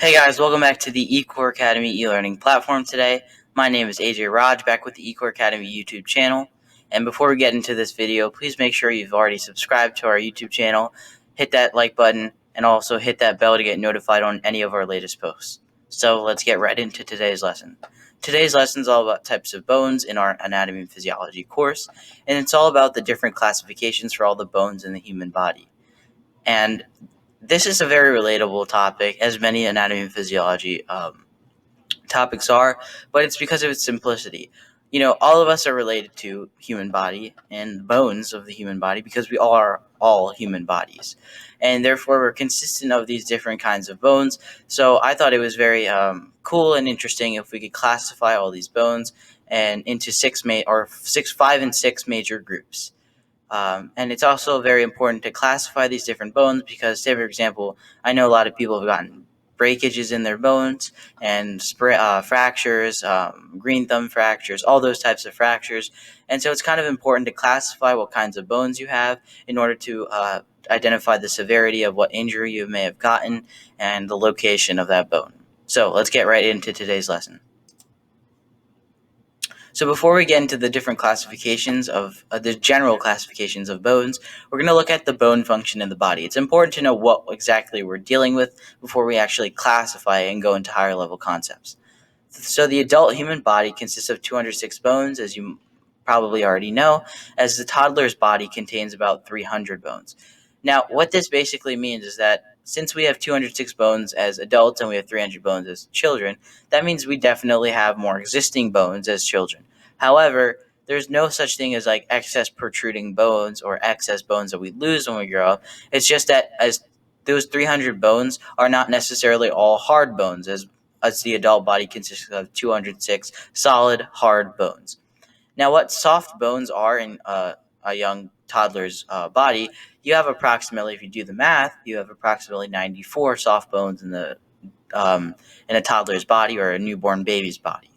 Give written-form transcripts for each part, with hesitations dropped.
Hey guys, welcome back to the eCoreAcademy e-learning platform today. My name is AJay Raj, back with the eCoreAcademy YouTube channel. And before we get into this video, please make sure you've already subscribed to our YouTube channel, hit that like button, and also hit that bell to get notified on any of our latest posts. So let's get right into today's lesson. Today's lesson is all about types of bones in our anatomy and physiology course, and it's all about the different classifications for all the bones in the human body. And this is a very relatable topic, as many anatomy and physiology topics are, but it's because of its simplicity. You know, all of us are related to human body and the bones of the human body because we are all human bodies, and therefore we're consistent of these different kinds of bones. So I thought it was very cool and interesting if we could classify all these bones and into five and six major groups. And it's also very important to classify these different bones because, say, for example, I know a lot of people have gotten breakages in their bones and fractures, green thumb fractures, all those types of fractures. And so it's kind of important to classify what kinds of bones you have in order to identify the severity of what injury you may have gotten and the location of that bone. So let's get right into today's lesson. So before we get into the different classifications of the general classifications of bones, we're going to look at the bone function in the body. It's important to know what exactly we're dealing with before we actually classify and go into higher level concepts. So the adult human body consists of 206 bones, as you probably already know, as the toddler's body contains about 300 bones. Now, what this basically means is that since we have 206 bones as adults and we have 300 bones as children, that means we definitely have more existing bones as children. However, there's no such thing as like excess protruding bones or excess bones that we lose when we grow up. It's just that as those 300 bones are not necessarily all hard bones, as the adult body consists of 206 solid, hard bones. Now, what soft bones are in a young toddler's body, you have approximately, if you do the math, you have approximately 94 soft bones in a toddler's body or a newborn baby's body.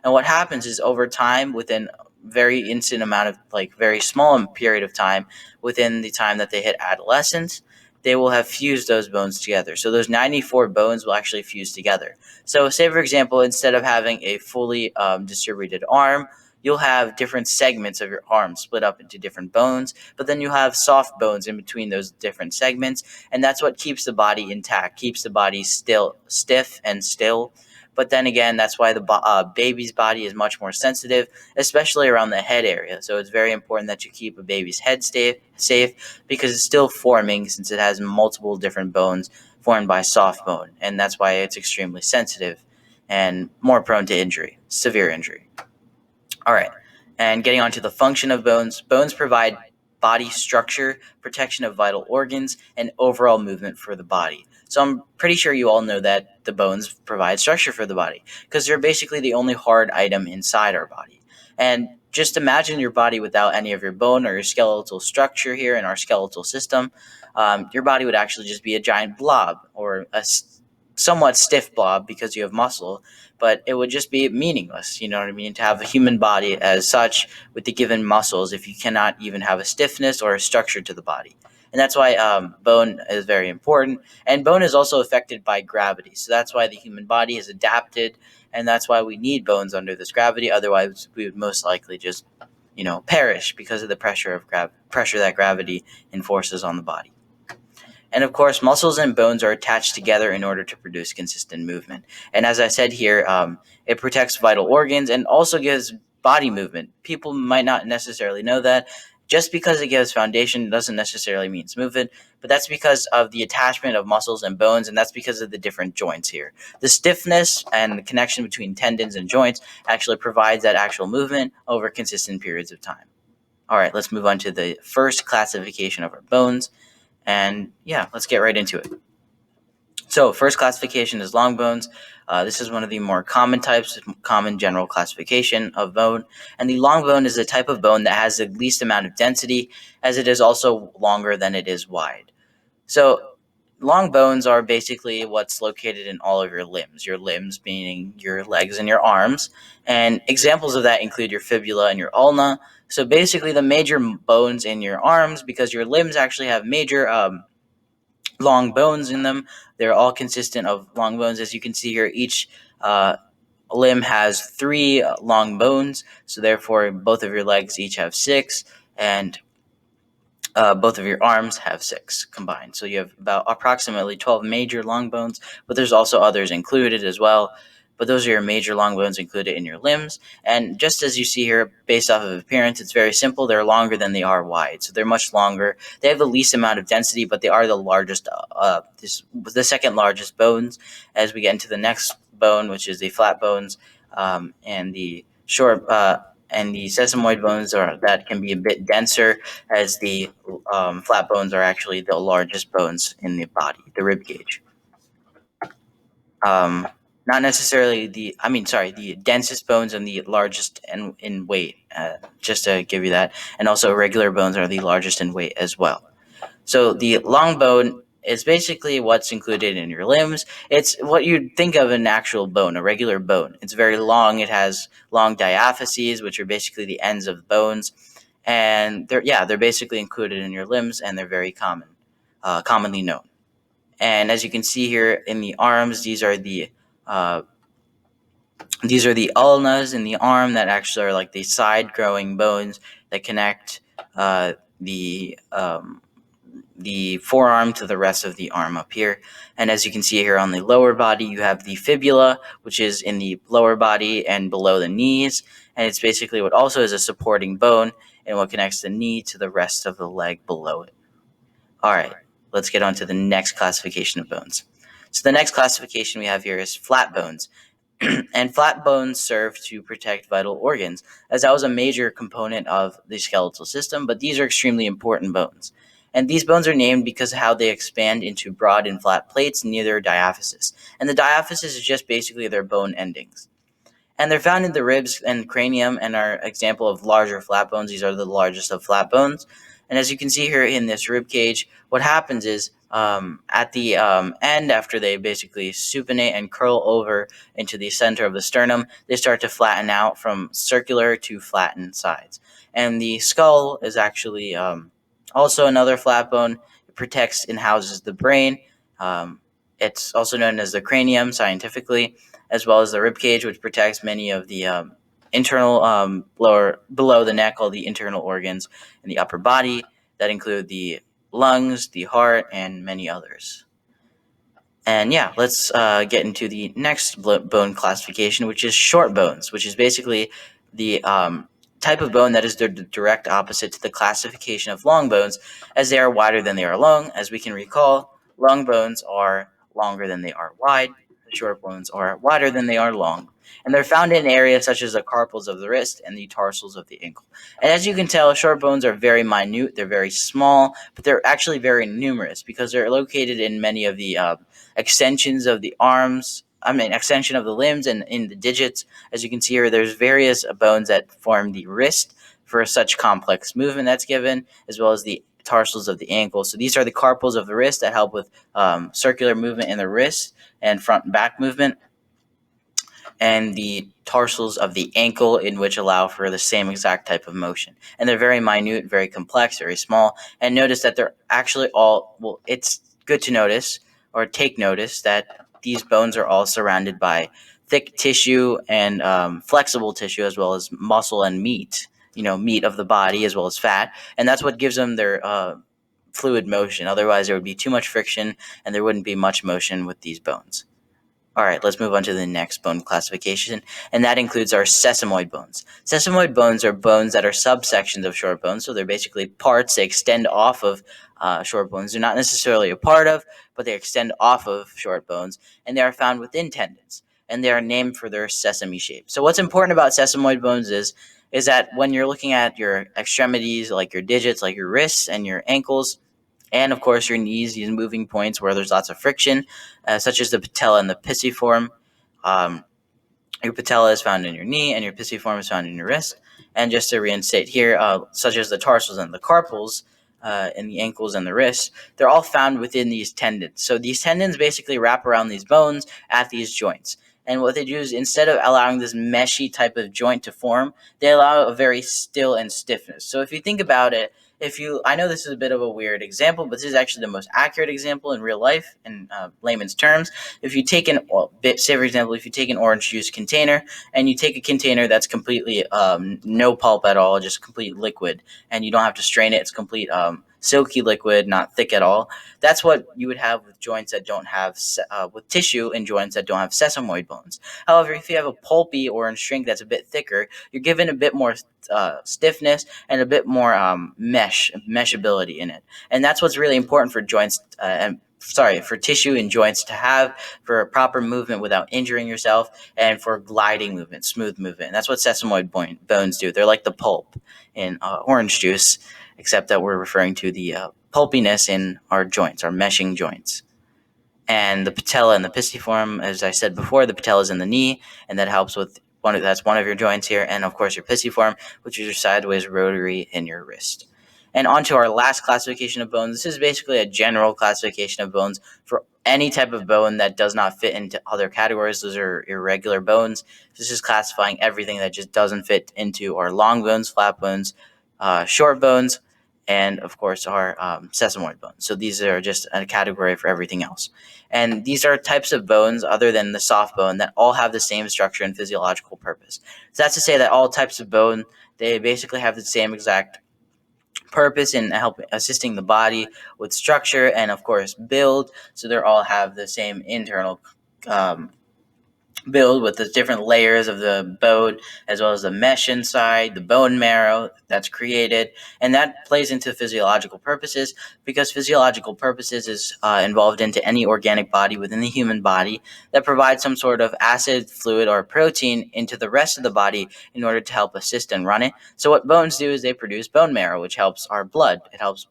And what happens is over time, within very instant amount of very small period of time, within the time that they hit adolescence, they will have fused those bones together. So those 94 bones will actually fuse together. So say, for example, instead of having a fully distributed arm, you'll have different segments of your arm split up into different bones, but then you have soft bones in between those different segments, and that's what keeps the body intact, keeps the body stiff and still. But then again, that's why the baby's body is much more sensitive, especially around the head area. So it's very important that you keep a baby's head safe because it's still forming, since it has multiple different bones formed by soft bone. And that's why it's extremely sensitive and more prone to injury, severe injury. All right, and getting on to the function of bones. Bones provide body structure, protection of vital organs, and overall movement for the body. So I'm pretty sure you all know that the bones provide structure for the body because they're basically the only hard item inside our body. And just imagine your body without any of your bone or your skeletal structure here in our skeletal system. Your body would actually just be a giant blob or a somewhat stiff blob because you have muscle, but it would just be meaningless, you know what I mean, to have a human body as such with the given muscles if you cannot even have a stiffness or a structure to the body. And that's why bone is very important. And bone is also affected by gravity. So that's why the human body is adapted, and that's why we need bones under this gravity. Otherwise, we would most likely just, perish because of the pressure that gravity enforces on the body. And of course, muscles and bones are attached together in order to produce consistent movement. And as I said here, it protects vital organs and also gives body movement. People might not necessarily know that. Just because it gives foundation doesn't necessarily mean it's movement, but that's because of the attachment of muscles and bones, and that's because of the different joints here. The stiffness and the connection between tendons and joints actually provides that actual movement over consistent periods of time. All right, let's move on to the first classification of our bones. And yeah, let's get right into it. So first classification is long bones. This is one of the more common general classification of bone. And the long bone is a type of bone that has the least amount of density, as it is also longer than it is wide. So long bones are basically what's located in all of your limbs meaning your legs and your arms. And examples of that include your fibula and your ulna. So basically the major bones in your arms, because your limbs actually have major long bones in them. They're all consistent of long bones. As you can see here, each limb has 3 long bones, so therefore both of your legs each have 6, and both of your arms have 6 combined. So you have about approximately 12 major long bones, but there's also others included as well. But those are your major long bones included in your limbs. And just as you see here, based off of appearance, it's very simple. They're longer than they are wide. So they're much longer. They have the least amount of density, but they are the largest, the second largest bones. As we get into the next bone, which is the flat bones, and the short, and the sesamoid bones are that can be a bit denser, as the flat bones are actually the largest bones in the body, the rib cage. Um, Not necessarily the densest bones and the largest in weight, just to give you that. And also, regular bones are the largest in weight as well. So the long bone is basically what's included in your limbs. It's what you'd think of an actual bone, a regular bone. It's very long. It has long diaphyses, which are basically the ends of the bones, and they're basically included in your limbs, and they're very commonly known. And as you can see here in the arms, uh, these are the ulnas in the arm that actually are like the side growing bones that connect the the forearm to the rest of the arm up here. And as you can see here on the lower body, you have the fibula, which is in the lower body and below the knees. And it's basically what also is a supporting bone and what connects the knee to the rest of the leg below it. All right, let's get on to the next classification of bones. So the next classification we have here is flat bones. And flat bones serve to protect vital organs, as that was a major component of the skeletal system, but these are extremely important bones. And these bones are named because of how they expand into broad and flat plates near their diaphysis. And the diaphysis is just basically their bone endings. And they're found in the ribs and cranium and are example of larger flat bones. These are the largest of flat bones. And as you can see here in this rib cage, what happens is at the end, after they basically supinate and curl over into the center of the sternum, they start to flatten out from circular to flattened sides. And the skull is actually also another flat bone. It protects and houses the brain. It's also known as the cranium scientifically, as well as the rib cage, which protects many of the internal below the neck, all the internal organs in the upper body that include the lungs, the heart, and many others. And yeah, let's get into the next bone classification, which is short bones, which is basically the type of bone that is the direct opposite to the classification of long bones, as they are wider than they are long. As we can recall, long bones are longer than they are wide. The short bones are wider than they are long. And they're found in areas such as the carpals of the wrist and the tarsals of the ankle. And as you can tell, short bones are very minute, they're very small, but they're actually very numerous because they're located in many of the extensions of the arms, extension of the limbs and in the digits. As you can see here, there's various bones that form the wrist for such complex movement that's given, as well as the tarsals of the ankle. So these are the carpals of the wrist that help with circular movement in the wrist and front and back movement, and the tarsals of the ankle, in which allow for the same exact type of motion. And they're very minute, very complex, very small. And notice that they're actually it's good to notice or take notice that these bones are all surrounded by thick tissue and flexible tissue, as well as muscle and meat, meat of the body as well as fat. And that's what gives them their fluid motion. Otherwise, there would be too much friction and there wouldn't be much motion with these bones. All right, let's move on to the next bone classification, and that includes our sesamoid bones. Sesamoid bones are bones that are subsections of short bones, so they're basically parts. They extend off of short bones. They're not necessarily a part of, but they extend off of short bones, and they are found within tendons, and they are named for their sesame shape. So what's important about sesamoid bones is that when you're looking at your extremities, like your digits, like your wrists and your ankles, and of course your knees, these moving points where there's lots of friction, such as the patella and the pisiform. Um, your patella is found in your knee, and your pisiform is found in your wrist. And just to reinstate here, such as the tarsals and the carpals, and the ankles and the wrists, they're all found within these tendons. So these tendons basically wrap around these bones at these joints. And what they do is, instead of allowing this meshy type of joint to form, they allow a very still and stiffness. So if you think about it, I know this is a bit of a weird example, but this is actually the most accurate example in real life in layman's terms. If you take say for example, if you take an orange juice container and you take a container that's completely no pulp at all, just complete liquid, and you don't have to strain it, it's complete silky liquid, not thick at all. That's what you would have with joints that don't have with tissue in joints that don't have sesamoid bones. However, if you have a pulpy orange drink that's a bit thicker, you're given a bit more stiffness and a bit more meshability in it, and that's what's really important for joints for tissue and joints to have for proper movement without injuring yourself, and for gliding movement, smooth movement. And that's what sesamoid bones do. They're like the pulp in orange juice, except that we're referring to the pulpiness in our joints, our meshing joints. And the patella and the pisiform, as I said before, the patella is in the knee, and that helps with that's one of your joints here, and of course your pisiform, which is your sideways rotary in your wrist. And on to our last classification of bones. This is basically a general classification of bones for any type of bone that does not fit into other categories. Those are irregular bones. This is classifying everything that just doesn't fit into our long bones, flat bones, short bones, and of course our sesamoid bones. So these are just a category for everything else. And these are types of bones other than the soft bone that all have the same structure and physiological purpose. So that's to say that all types of bone, they basically have the same exact purpose in assisting the body with structure and of course build. So they all have the same internal build with the different layers of the bone, as well as the mesh inside, the bone marrow that's created, and that plays into physiological purposes, because physiological purposes is involved into any organic body within the human body that provides some sort of acid, fluid, or protein into the rest of the body in order to help assist and run it. So what bones do is they produce bone marrow, which helps our blood. It helps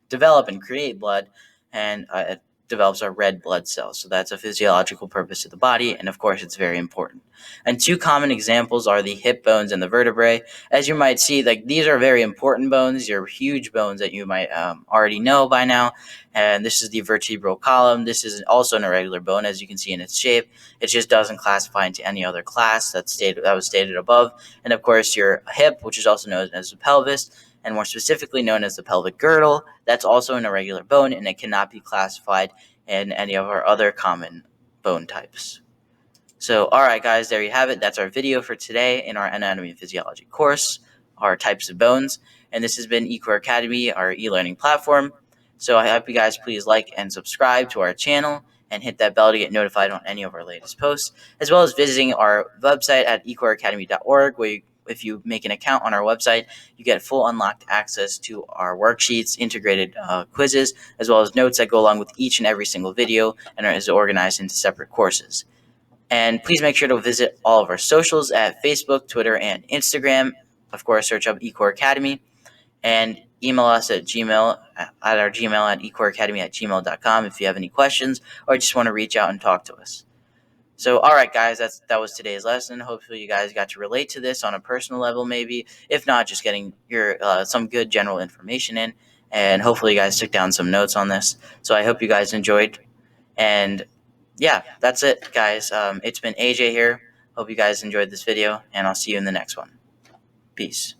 develop and create blood, and it develops our red blood cells. So that's a physiological purpose of the body, and of course it's very important. And two common examples are the hip bones and the vertebrae. As you might see, like, these are very important bones. These are huge bones that you might already know by now. And this is the vertebral column. This is also an irregular bone, as you can see in its shape. It just doesn't classify into any other class that was stated above. And of course your hip, which is also known as the pelvis, and more specifically known as the pelvic girdle, that's also an irregular bone, and it cannot be classified in any of our other common bone types. So, all right, guys, there you have it. That's our video for today in our anatomy and physiology course, our types of bones. And this has been eCoreAcademy, our e-learning platform. So I hope you guys please like and subscribe to our channel and hit that bell to get notified on any of our latest posts, as well as visiting our website at eCoreAcademy.org, where if you make an account on our website, you get full unlocked access to our worksheets, integrated quizzes, as well as notes that go along with each and every single video and is organized into separate courses. And please make sure to visit all of our socials at Facebook, Twitter, and Instagram. Of course, search up eCoreAcademy, and email us at Gmail at eCoreAcademy@gmail.com if you have any questions or just want to reach out and talk to us. So, all right, guys, that was today's lesson. Hopefully you guys got to relate to this on a personal level, maybe. If not, just getting your some good general information in. And hopefully you guys took down some notes on this. So I hope you guys enjoyed. And yeah, that's it, guys. It's been AJ here. Hope you guys enjoyed this video, and I'll see you in the next one. Peace.